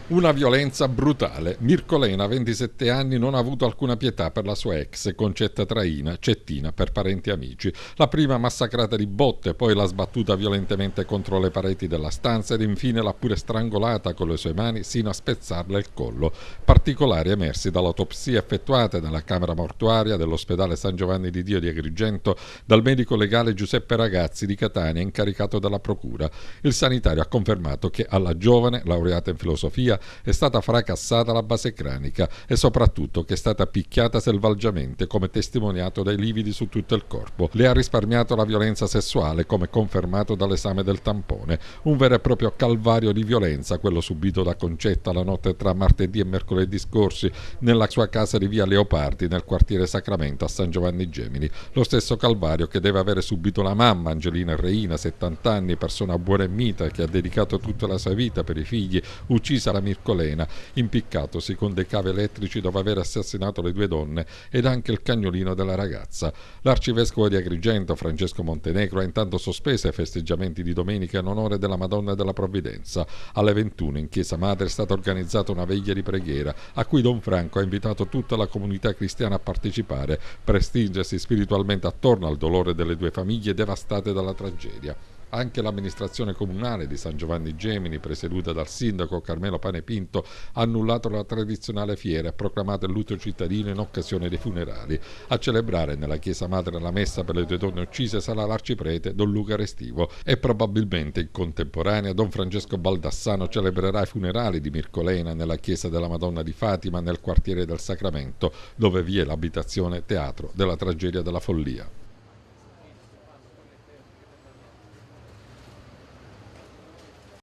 Una violenza brutale. Mirko Lena, 27 anni, non ha avuto alcuna pietà per la sua ex, Concetta Traina, Cettina per parenti e amici. La prima massacrata di botte, poi l'ha sbattuta violentemente contro le pareti della stanza ed infine l'ha pure strangolata con le sue mani sino a spezzarle il collo. Particolari emersi dall'autopsia effettuata nella camera mortuaria dell'ospedale San Giovanni di Dio di Agrigento dal medico legale Giuseppe Ragazzi di Catania, incaricato dalla procura. Il sanitario ha confermato che alla giovane, laureata in filosofia, è stata fracassata la base cranica e soprattutto che è stata picchiata selvaggiamente, come testimoniato dai lividi su tutto il corpo. Le ha risparmiato la violenza sessuale, come confermato dall'esame del tampone. Un vero e proprio calvario di violenza quello subito da Concetta la notte tra martedì e mercoledì scorsi nella sua casa di via Leopardi nel quartiere Sacramento a San Giovanni Gemini. Lo stesso calvario che deve avere subito la mamma Angelina Reina, 70 anni, persona buona e mita che ha dedicato tutta la sua vita per i figli, uccisa la Mirko Lena, impiccatosi con dei cavi elettrici dopo aver assassinato le due donne ed anche il cagnolino della ragazza. L'arcivescovo di Agrigento, Francesco Montenegro, ha intanto sospeso i festeggiamenti di domenica in onore della Madonna della Provvidenza. Alle 21 in Chiesa Madre è stata organizzata una veglia di preghiera a cui Don Franco ha invitato tutta la comunità cristiana a partecipare per stringersi spiritualmente attorno al dolore delle due famiglie devastate dalla tragedia. Anche l'amministrazione comunale di San Giovanni Gemini, presieduta dal sindaco Carmelo Panepinto, ha annullato la tradizionale fiera e proclamato il lutto cittadino in occasione dei funerali. A celebrare nella chiesa madre la messa per le due donne uccise sarà l'arciprete Don Luca Restivo e probabilmente in contemporanea Don Francesco Baldassano celebrerà i funerali di Mirko Lena nella chiesa della Madonna di Fatima nel quartiere del Sacramento, dove vi è l'abitazione teatro della tragedia della follia.